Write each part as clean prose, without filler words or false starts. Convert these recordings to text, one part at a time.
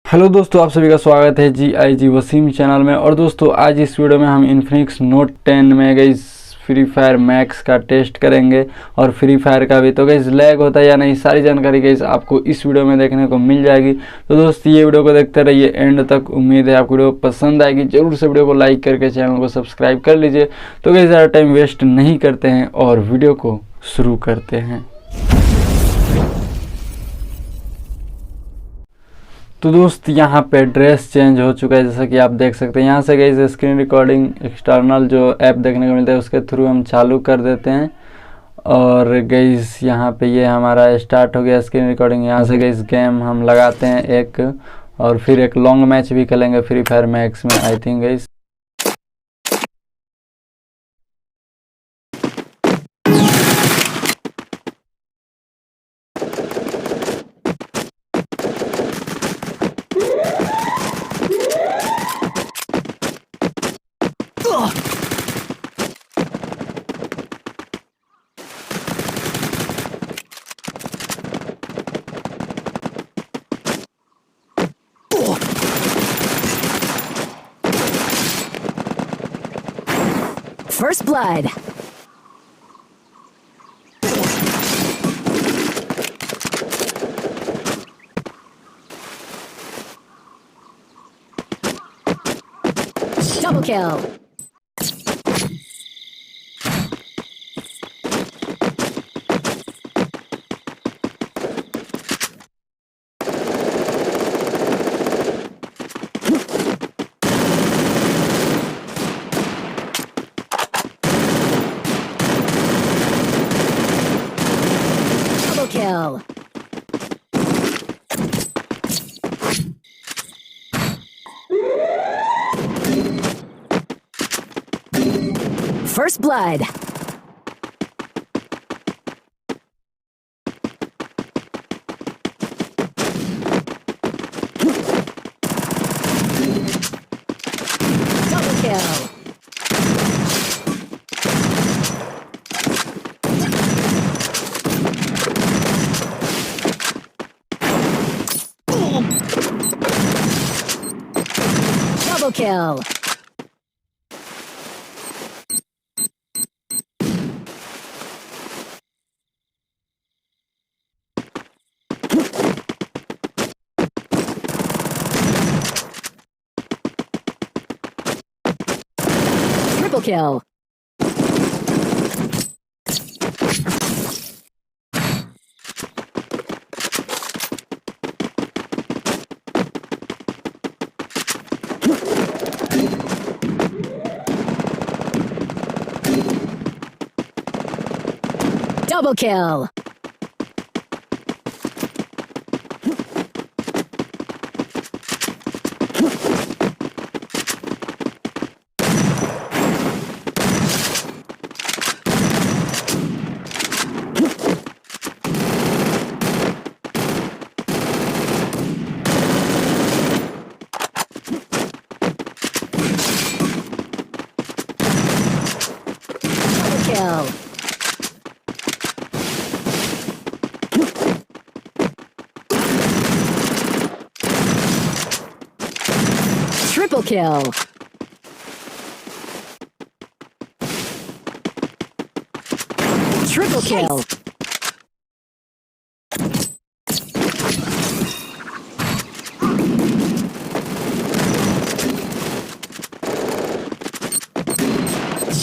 Hello दोस्तों, आप सभी का स्वागत है जी वसीम चैनल में। और दोस्तों आज इस वीडियो में हम इन्फिनिक्स नोट 10 में गाइस फ्री फायर मैक्स का टेस्ट करेंगे और फ्री फायर का भी। तो गाइस लैग होता है या नहीं, सारी जानकारी गाइस आपको इस वीडियो में देखने को मिल जाएगी। तो दोस्तों ये वीडियो को देखते रहिए एंड तक। उम्मीद है आपको वीडियो पसंद आएगी। जरूर से वीडियो को लाइक करके चैनल को सब्सक्राइब कर लीजिए। तो गाइस ज़्यादा टाइम वेस्ट नहीं करते हैं और वीडियो को शुरू करते हैं। तो दोस्त यहाँ पे एड्रेस चेंज हो चुका है, जैसा कि आप देख सकते हैं। यहाँ से गई स्क्रीन रिकॉर्डिंग एक्सटर्नल जो ऐप देखने को मिलता है उसके थ्रू हम चालू कर देते हैं। और गईस यहाँ पे ये हमारा स्टार्ट हो गया स्क्रीन रिकॉर्डिंग। यहाँ से गईस गेम हम लगाते हैं एक, और फिर एक लॉन्ग मैच भी खेलेंगे फ्री फायर मैक्स में I think guys. First blood. Double kill. Kill. First blood. Double kill. Double kill. Triple kill. Double kill. Kill. Triple kill. Triple kill.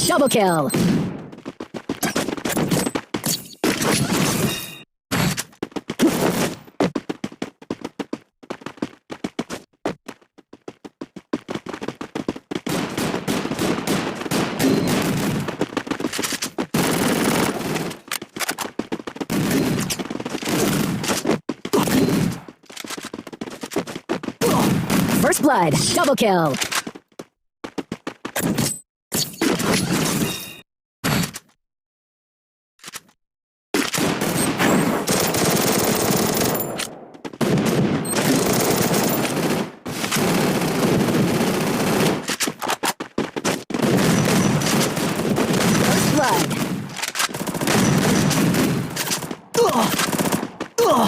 Double kill. First blood. Double kill.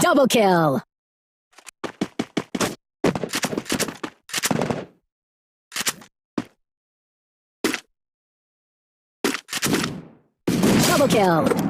Double kill. Double kill.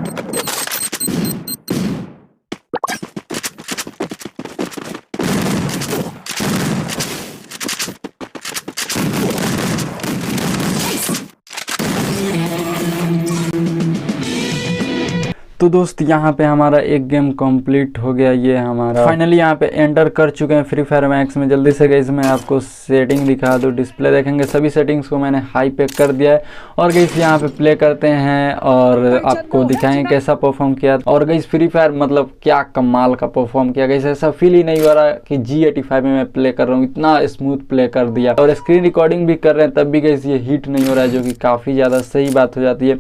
तो दोस्त यहाँ पे हमारा एक game complete हो गया। ये हमारा फाइनली यहाँ पे एंटर कर चुके हैं फ्री फायर मैक्स में। जल्दी से गाइस मैं आपको सेटिंग दिखा दूँ। डिस्प्ले देखेंगे, सभी सेटिंग्स को मैंने हाई पे कर दिया है। और गाइस यहाँ पे प्ले करते हैं और आपको दिखाएंगे कैसा परफॉर्म किया। और गाइस फ्री फायर मतलब क्या कमाल का परफॉर्म किया गाइस, ऐसा फील ही नहीं हो रहा कि G85 में मैं प्ले कर रहा हूँ, इतना स्मूथ प्ले कर दिया। और स्क्रीन रिकॉर्डिंग भी कर रहे हैं तब भी गाइस ये हीट नहीं हो रहा है, जो कि काफ़ी ज़्यादा सही बात हो जाती है।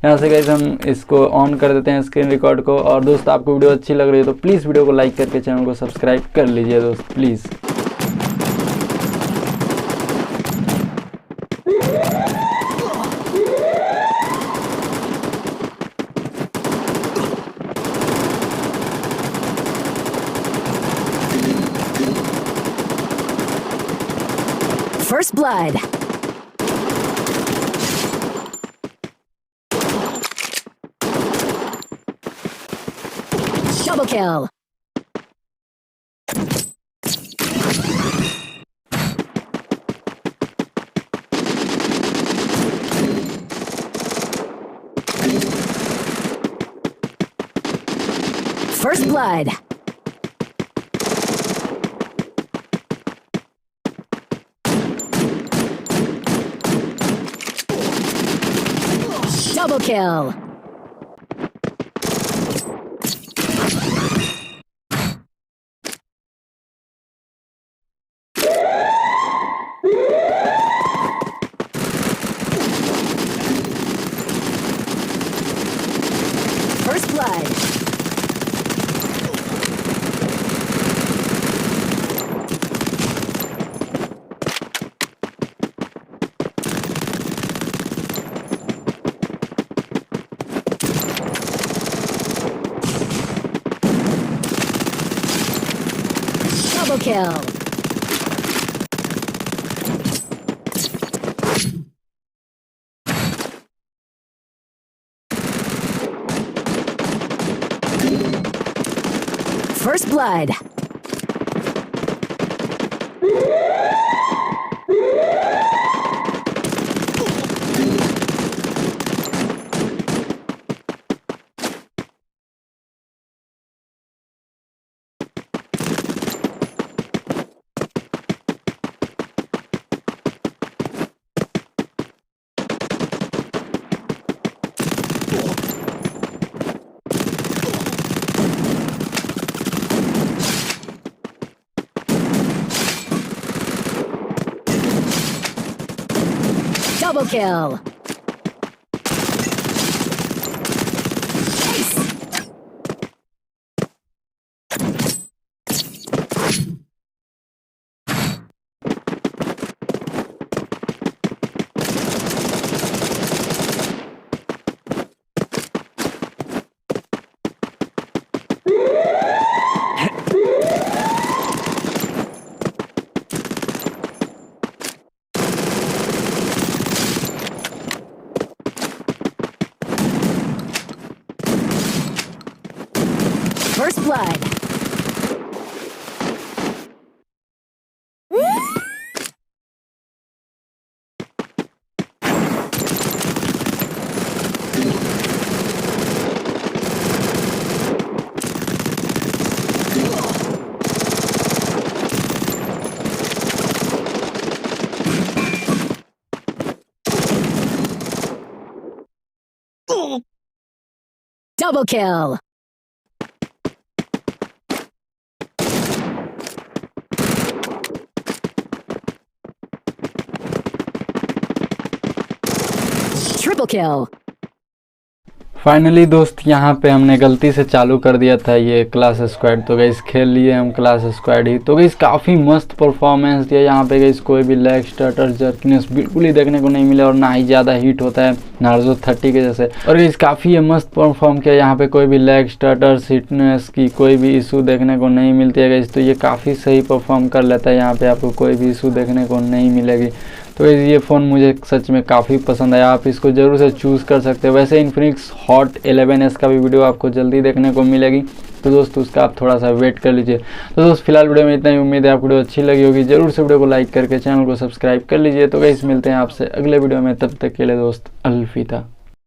यहाँ से गाइस हम इसको ऑन कर देते हैं स्क्रीन रिकॉर्ड को। और दोस्त आपको वीडियो अच्छी लग रही है तो प्लीज़ वीडियो को लाइक करके चैनल को सब्सक्राइब कर लीजिए दोस्त please. First blood. Double kill. First blood. Double kill. First blood. Double kill. First blood. Double kill. First blood. Double kill. Triple kill. Finally दोस्त यहाँ पे हमने गलती से चालू कर दिया था ये क्लास स्क्वाड, तो गाइस खेल लिए हम क्लास स्क्वाड ही। तो गाइस काफ़ी मस्त परफॉर्मेंस दिया यहाँ पे गाइस, कोई भी लैग स्टटर जर्किनेस बिल्कुल ही देखने को नहीं मिला और ना ही ज़्यादा हीट होता है नार्जो 30 के जैसे। और गाइस काफ़ी ये मस्त परफॉर्म किया, यहाँ पे कोई भी लैग स्टटर हीटनेस की कोई भी इशू देखने को नहीं मिलती है गाइस। तो ये काफ़ी सही परफॉर्म कर लेता है, यहाँ पे आपको कोई भी इशू देखने को नहीं मिलेगी। तो ये फ़ोन मुझे सच में काफ़ी पसंद आया, आप इसको ज़रूर से चूज़ कर सकते हो। वैसे इन्फिनिक्स हॉट 11s का भी वीडियो आपको जल्दी देखने को मिलेगी, तो दोस्त उसका आप थोड़ा सा वेट कर लीजिए। तो दोस्त फिलहाल वीडियो में इतना ही, उम्मीद है आपको वीडियो अच्छी लगी होगी। जरूर से वीडियो को लाइक करके चैनल को सब्सक्राइब कर लीजिए। तो गाइस मिलते हैं आपसे अगले वीडियो में, तब तक के लिए दोस्त अलविदा।